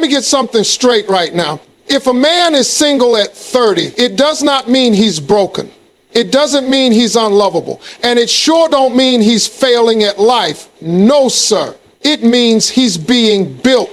me get something straight right now. If a man is single at 30, it does not mean he's broken. It doesn't mean he's unlovable. And it sure don't mean he's failing at life. No, sir. It means he's being built.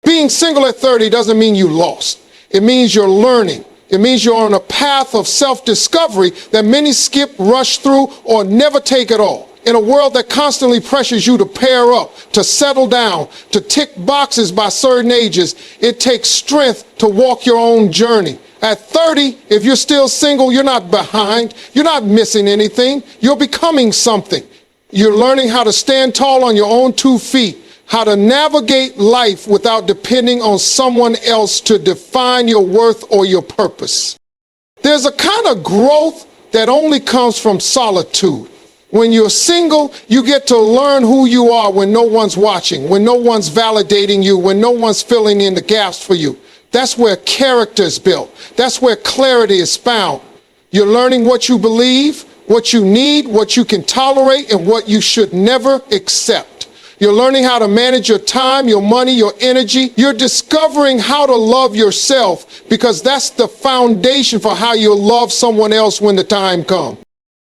Being single at 30 doesn't mean you lost. It means you're learning. It means you're on a path of self-discovery that many skip, rush through, or never take at all. In a world that constantly pressures you to pair up, to settle down, to tick boxes by certain ages, it takes strength to walk your own journey. At 30, if you're still single, you're not behind. You're not missing anything. You're becoming something. You're learning how to stand tall on your own 2 feet, how to navigate life without depending on someone else to define your worth or your purpose. There's a kind of growth that only comes from solitude. When you're single, you get to learn who you are when no one's watching, when no one's validating you, when no one's filling in the gaps for you. That's where character is built. That's where clarity is found. You're learning what you believe, what you need, what you can tolerate, and what you should never accept. You're learning how to manage your time, your money, your energy. You're discovering how to love yourself, because that's the foundation for how you'll love someone else when the time comes.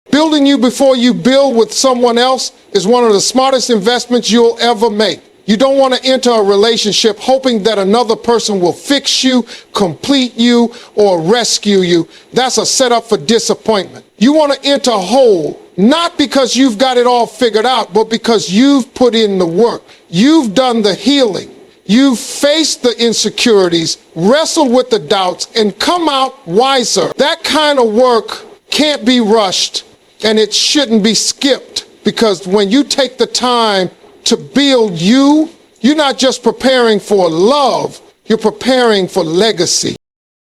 Building you before you build with someone else is one of the smartest investments you'll ever make. You don't want to enter a relationship hoping that another person will fix you, complete you, or rescue you. That's a setup for disappointment. You want to enter whole, not because you've got it all figured out, but because you've put in the work. You've done the healing. You've faced the insecurities, wrestled with the doubts, and come out wiser. That kind of work can't be rushed, and it shouldn't be skipped, because when you take the time to build you, you're not just preparing for love, you're preparing for legacy.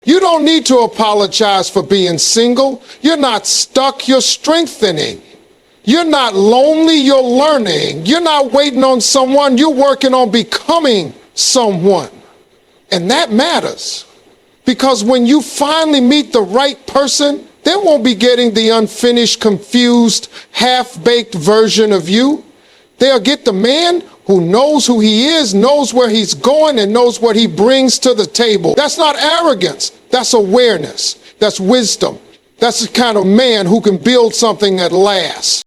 You don't need to apologize for being single. You're not stuck, you're strengthening. You're not lonely, you're learning. You're not waiting on someone, you're working on becoming someone. And that matters, because when you finally meet the right person, they won't be getting the unfinished, confused, half-baked version of you. They'll get the man who knows who he is, knows where he's going, and knows what he brings to the table. That's not arrogance. That's awareness. That's wisdom. That's the kind of man who can build something that lasts.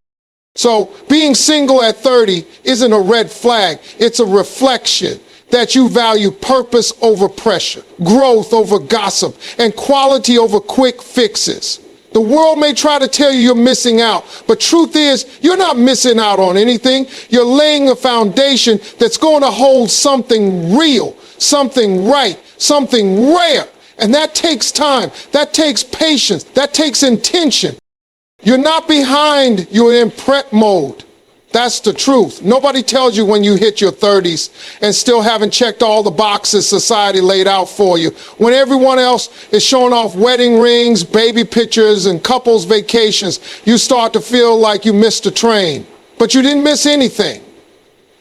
So being single at 30 isn't a red flag. It's a reflection that you value purpose over pressure, growth over gossip, and quality over quick fixes. The world may try to tell you you're missing out, but truth is, you're not missing out on anything. You're laying a foundation that's going to hold something real, something right, something rare. And that takes time. That takes patience. That takes intention. You're not behind. You're in prep mode. That's the truth. Nobody tells you when you hit your 30s and still haven't checked all the boxes society laid out for you. When everyone else is showing off wedding rings, baby pictures, and couples vacations, you start to feel like you missed a train. But you didn't miss anything.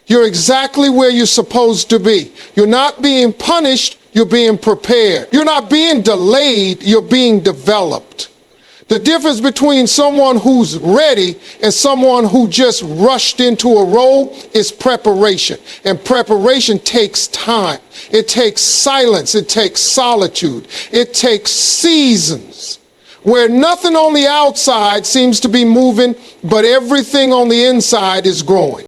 You're exactly where you're supposed to be. You're not being punished, you're being prepared. You're not being delayed, you're being developed. The difference between someone who's ready and someone who just rushed into a role is preparation. And preparation takes time. It takes silence. It takes solitude. It takes seasons where nothing on the outside seems to be moving, but everything on the inside is growing.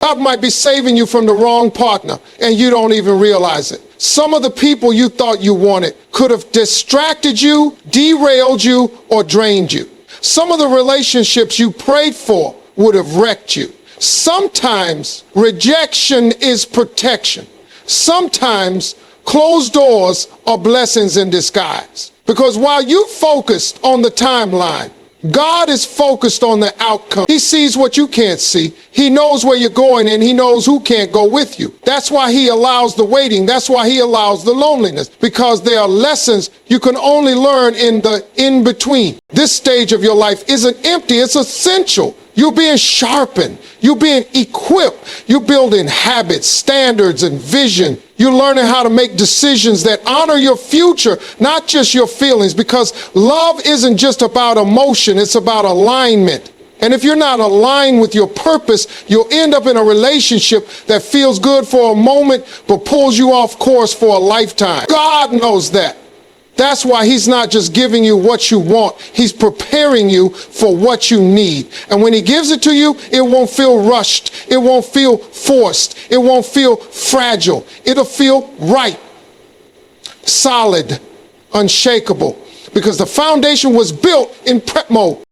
God might be saving you from the wrong partner, and you don't even realize it. Some of the people you thought you wanted could have distracted you, derailed you, or drained you. Some of the relationships you prayed for would have wrecked you. Sometimes rejection is protection. Sometimes closed doors are blessings in disguise. Because while you focused on the timeline, God is focused on the outcome. He sees what you can't see. He knows where you're going, and he knows who can't go with you. That's why he allows the waiting. That's why he allows the loneliness, because there are lessons you can only learn in the in-between. This stage of your life isn't empty. It's essential. You're being sharpened. You're being equipped. You're building habits, standards, and vision. You're learning how to make decisions that honor your future, not just your feelings, because love isn't just about emotion. It's about alignment. And if you're not aligned with your purpose, you'll end up in a relationship that feels good for a moment, but pulls you off course for a lifetime. God knows that. That's why he's not just giving you what you want. He's preparing you for what you need. And when he gives it to you, it won't feel rushed. It won't feel forced. It won't feel fragile. It'll feel right, solid, unshakable, because the foundation was built in prep mode.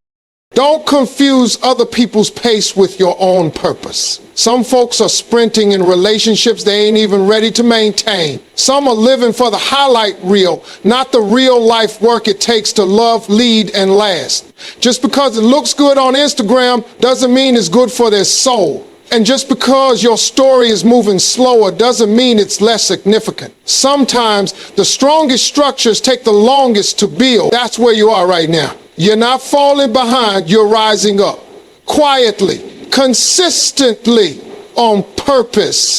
Don't confuse other people's pace with your own purpose. Some folks are sprinting in relationships they ain't even ready to maintain. Some are living for the highlight reel, not the real life work it takes to love, lead, and last. Just because it looks good on Instagram doesn't mean it's good for their soul. And just because your story is moving slower doesn't mean it's less significant. Sometimes the strongest structures take the longest to build. That's where you are right now. You're not falling behind, you're rising up. Quietly, consistently, on purpose.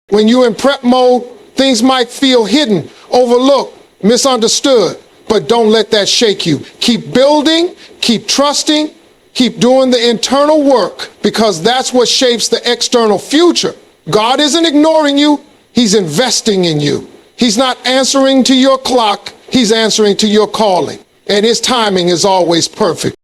When you're in prep mode, things might feel hidden, overlooked, misunderstood, but don't let that shake you. Keep building, keep trusting, keep doing the internal work, because that's what shapes the external future. God isn't ignoring you, he's investing in you. He's not answering to your clock, he's answering to your calling. And his timing is always perfect.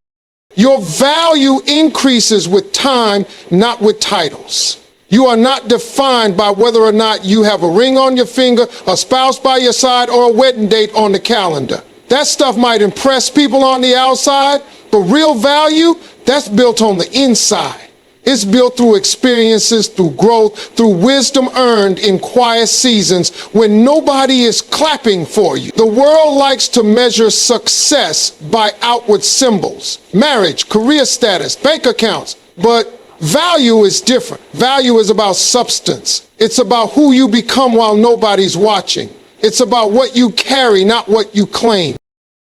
Your value increases with time, not with titles. You are not defined by whether or not you have a ring on your finger, a spouse by your side, or a wedding date on the calendar. That stuff might impress people on the outside, but real value, that's built on the inside. It's built through experiences, through growth, through wisdom earned in quiet seasons when nobody is clapping for you. The world likes to measure success by outward symbols, marriage, career status, bank accounts, but value is different. Value is about substance. It's about who you become while nobody's watching. It's about what you carry, not what you claim.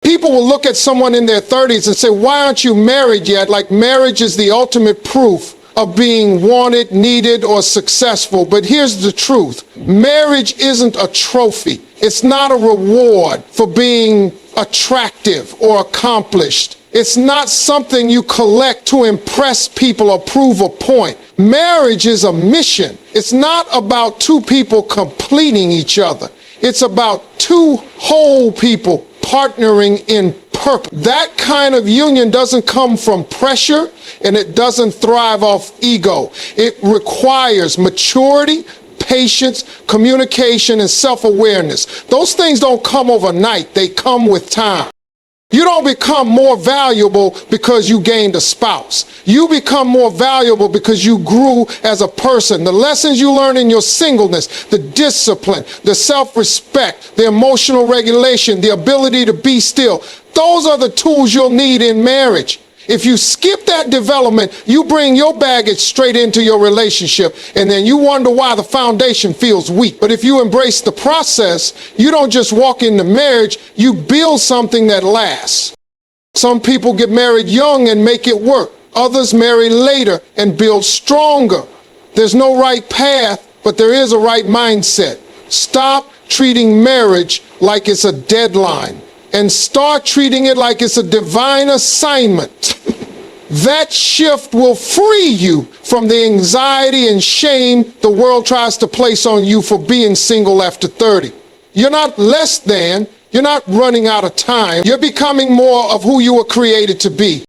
People will look at someone in their 30s and say, why aren't you married yet? Like marriage is the ultimate proof of being wanted, needed, or successful. But here's the truth. Marriage isn't a trophy. It's not a reward for being attractive or accomplished. It's not something you collect to impress people or prove a point. Marriage is a mission. It's not about two people completing each other. It's about two whole people partnering in purpose. That kind of union doesn't come from pressure, and it doesn't thrive off ego. It requires maturity, patience, communication, and self-awareness. Those things don't come overnight. They come with time. You don't become more valuable because you gained a spouse. You become more valuable because you grew as a person. The lessons you learn in your singleness, the discipline, the self-respect, the emotional regulation, the ability to be still, those are the tools you'll need in marriage. If you skip that development, you bring your baggage straight into your relationship, and then you wonder why the foundation feels weak. But if you embrace the process, you don't just walk into marriage, you build something that lasts. Some people get married young and make it work. Others marry later and build stronger. There's no right path, but there is a right mindset. Stop treating marriage like it's a deadline, and start treating it like it's a divine assignment. That shift will free you from the anxiety and shame the world tries to place on you for being single after 30. You're not less than, you're not running out of time. You're becoming more of who you were created to be.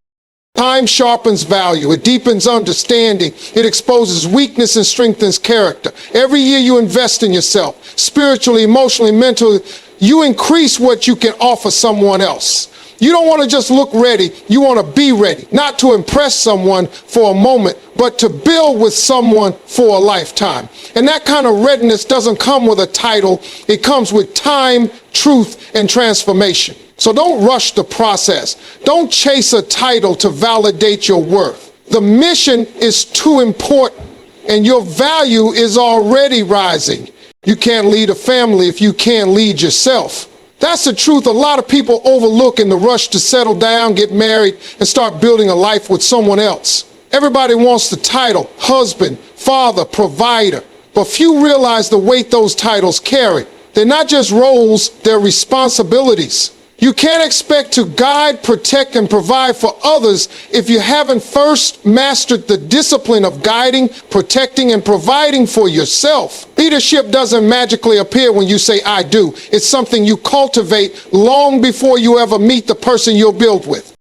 Time sharpens value, it deepens understanding, it exposes weakness and strengthens character. Every year you invest in yourself, spiritually, emotionally, mentally, you increase what you can offer someone else. You don't want to just look ready, you want to be ready. Not to impress someone for a moment, but to build with someone for a lifetime. And that kind of readiness doesn't come with a title, it comes with time, truth, and transformation. So don't rush the process. Don't chase a title to validate your worth. The mission is too important, and your value is already rising. You can't lead a family if you can't lead yourself. That's the truth a lot of people overlook in the rush to settle down, get married, and start building a life with someone else. Everybody wants the title, husband, father, provider, but few realize the weight those titles carry. They're not just roles, they're responsibilities. You can't expect to guide, protect, and provide for others if you haven't first mastered the discipline of guiding, protecting, and providing for yourself. Leadership doesn't magically appear when you say, I do. It's something you cultivate long before you ever meet the person you'll build with.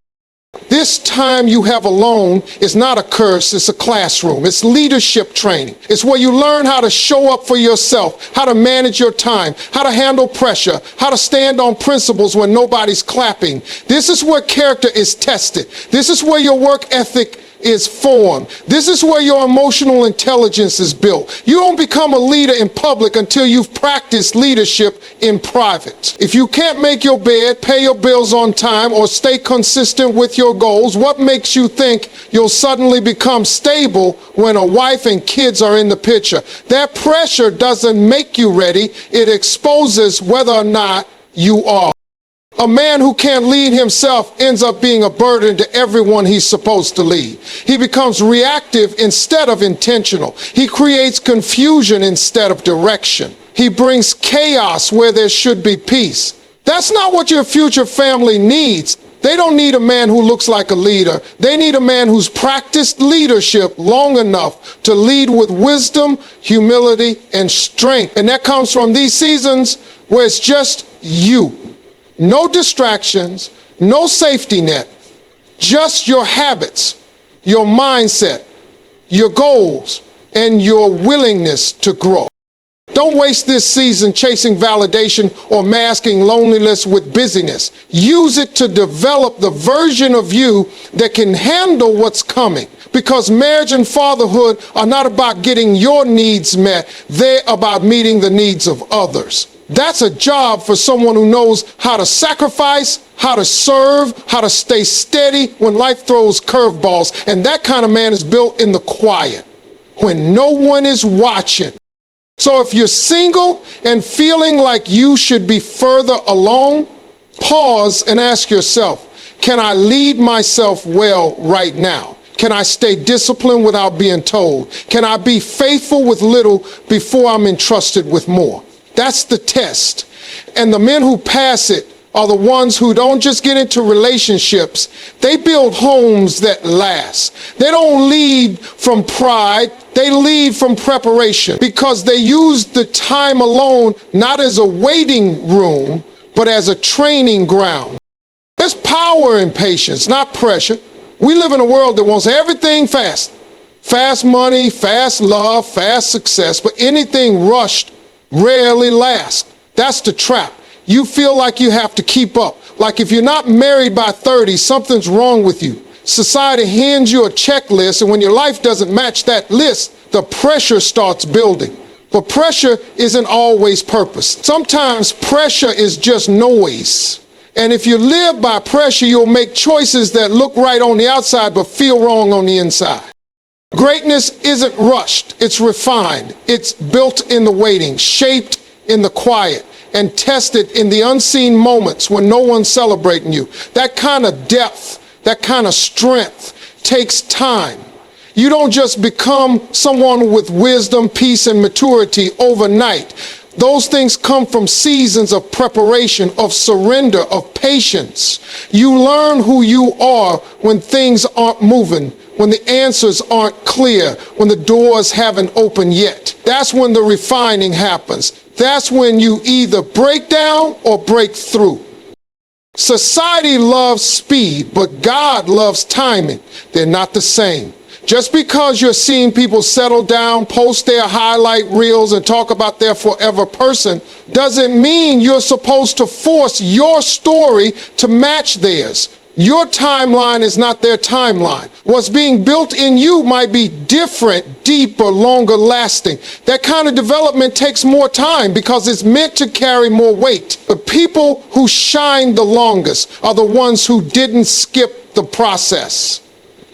This time you have alone is not a curse, it's a classroom. It's leadership training. It's where you learn how to show up for yourself, how to manage your time, how to handle pressure, how to stand on principles when nobody's clapping. This is where character is tested. This is where your work ethic is formed. This is where your emotional intelligence is built. You don't become a leader in public until you've practiced leadership in private. If you can't make your bed, pay your bills on time, or stay consistent with your goals, what makes you think you'll suddenly become stable when a wife and kids are in the picture? That pressure doesn't make you ready. It exposes whether or not you are. A man who can't lead himself ends up being a burden to everyone he's supposed to lead. He becomes reactive instead of intentional. He creates confusion instead of direction. He brings chaos where there should be peace. That's not what your future family needs. They don't need a man who looks like a leader. They need a man who's practiced leadership long enough to lead with wisdom, humility, and strength. And that comes from these seasons where it's just you. No distractions, no safety net, just your habits, your mindset, your goals, and your willingness to grow. Don't waste this season chasing validation or masking loneliness with busyness. Use it to develop the version of you that can handle what's coming. Because marriage and fatherhood are not about getting your needs met. They're about meeting the needs of others. That's a job for someone who knows how to sacrifice, how to serve, how to stay steady when life throws curveballs. And that kind of man is built in the quiet, when no one is watching. So if you're single and feeling like you should be further along, pause and ask yourself, can I lead myself well right now? Can I stay disciplined without being told? Can I be faithful with little before I'm entrusted with more? That's the test. And the men who pass it are the ones who don't just get into relationships. They build homes that last. They don't lead from pride. They lead from preparation because they use the time alone not as a waiting room, but as a training ground. There's power in patience, not pressure. We live in a world that wants everything fast. Fast money, fast love, fast success, but anything rushed rarely lasts. That's the trap. You feel like you have to keep up. Like if you're not married by 30, something's wrong with you. Society hands you a checklist, and when your life doesn't match that list, the pressure starts building. But pressure isn't always purpose. Sometimes pressure is just noise. And if you live by pressure, you'll make choices that look right on the outside but feel wrong on the inside. Greatness isn't rushed, it's refined. It's built in the waiting, shaped in the quiet, and tested in the unseen moments when no one's celebrating you. That kind of depth, that kind of strength takes time. You don't just become someone with wisdom, peace, and maturity overnight. Those things come from seasons of preparation, of surrender, of patience. You learn who you are when things aren't moving, when the answers aren't clear, when the doors haven't opened yet. That's when the refining happens. That's when you either break down or break through. Society loves speed, but God loves timing. They're not the same. Just because you're seeing people settle down, post their highlight reels, and talk about their forever person doesn't mean you're supposed to force your story to match theirs. Your timeline is not their timeline. What's being built in you might be different, deeper, longer lasting. That kind of development takes more time because it's meant to carry more weight. The people who shine the longest are the ones who didn't skip the process.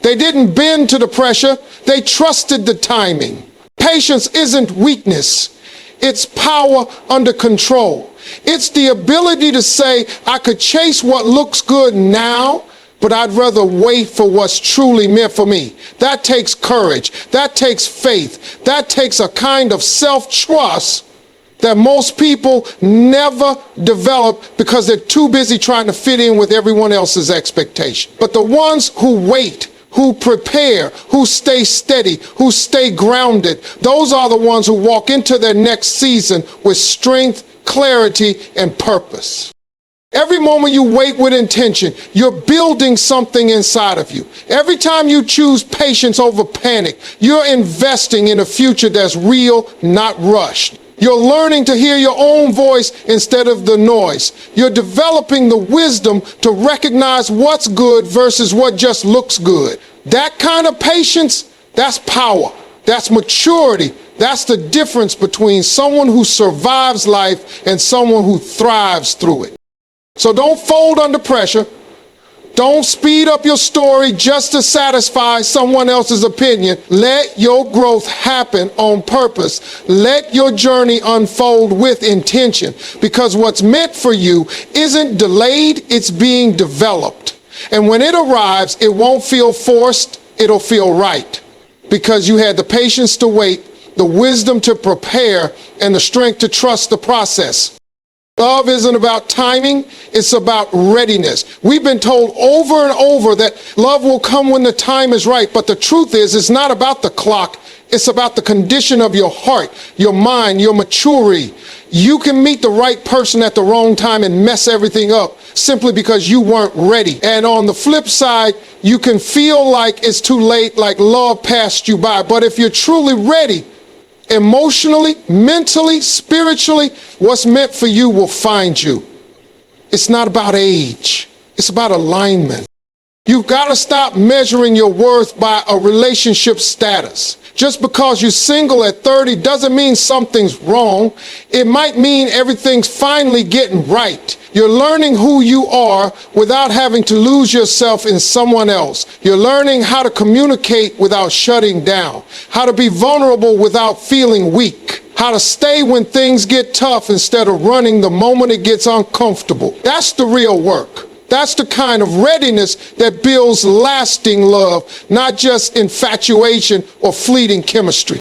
They didn't bend to the pressure. They trusted the timing. Patience isn't weakness. It's power under control. It's the ability to say, I could chase what looks good now, but I'd rather wait for what's truly meant for me. That takes courage. That takes faith. That takes a kind of self-trust that most people never develop because they're too busy trying to fit in with everyone else's expectation. But the ones who wait, who prepare, who stay steady, who stay grounded, those are the ones who walk into their next season with strength, clarity, and purpose. Every moment you wait with intention, you're building something inside of you. Every time you choose patience over panic, you're investing in a future that's real, not rushed. You're learning to hear your own voice instead of the noise. You're developing the wisdom to recognize what's good versus what just looks good. That kind of patience, that's power. That's maturity. That's the difference between someone who survives life and someone who thrives through it. So don't fold under pressure. Don't speed up your story just to satisfy someone else's opinion. Let your growth happen on purpose. Let your journey unfold with intention, because what's meant for you isn't delayed, it's being developed. And when it arrives, it won't feel forced, it'll feel right, because you had the patience to wait, the wisdom to prepare, and the strength to trust the process. Love isn't about timing, it's about readiness. We've been told over and over that love will come when the time is right, but the truth is, it's not about the clock, it's about the condition of your heart, your mind, your maturity. You can meet the right person at the wrong time and mess everything up simply because you weren't ready. And on the flip side, you can feel like it's too late, like love passed you by. But if you're truly ready, emotionally, mentally, spiritually, what's meant for you will find you. It's not about age. It's about alignment. You've got to stop measuring your worth by a relationship status. Just because you're single at 30 doesn't mean something's wrong. It might mean everything's finally getting right. You're learning who you are without having to lose yourself in someone else. You're learning how to communicate without shutting down, how to be vulnerable without feeling weak, how to stay when things get tough instead of running the moment it gets uncomfortable. That's the real work. That's the kind of readiness that builds lasting love, not just infatuation or fleeting chemistry.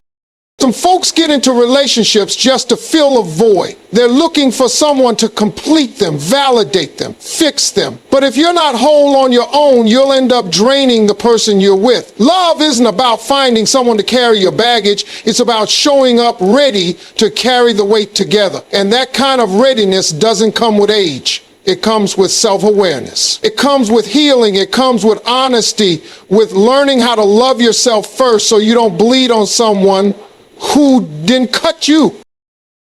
Some folks get into relationships just to fill a void. They're looking for someone to complete them, validate them, fix them. But if you're not whole on your own, you'll end up draining the person you're with. Love isn't about finding someone to carry your baggage. It's about showing up ready to carry the weight together. And that kind of readiness doesn't come with age. It comes with self-awareness. It comes with healing. It comes with honesty, with learning how to love yourself first so you don't bleed on someone who didn't cut you.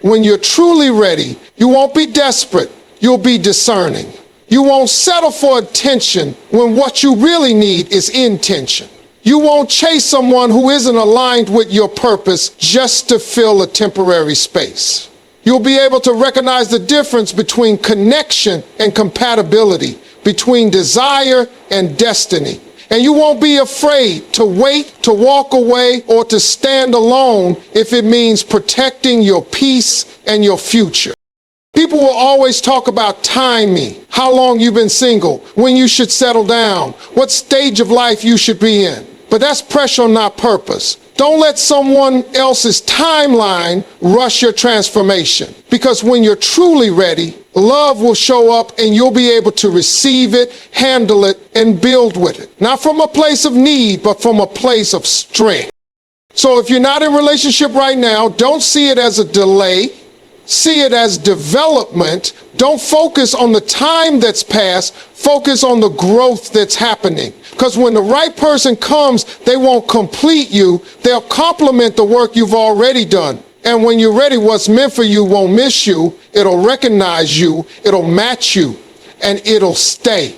When you're truly ready, you won't be desperate. You'll be discerning. You won't settle for attention when what you really need is intention. You won't chase someone who isn't aligned with your purpose just to fill a temporary space. You'll be able to recognize the difference between connection and compatibility, between desire and destiny. And you won't be afraid to wait, to walk away, or to stand alone if it means protecting your peace and your future. People will always talk about timing, how long you've been single, when you should settle down, what stage of life you should be in. But that's pressure, not purpose. Don't let someone else's timeline rush your transformation. Because when you're truly ready, love will show up and you'll be able to receive it, handle it, and build with it. Not from a place of need, but from a place of strength. So if you're not in a relationship right now, don't see it as a delay. See it as development. Don't focus on the time that's passed. Focus on the growth that's happening. Because when the right person comes, they won't complete you. They'll complement the work you've already done. And when you're ready, what's meant for you won't miss you. It'll recognize you. It'll match you. And it'll stay.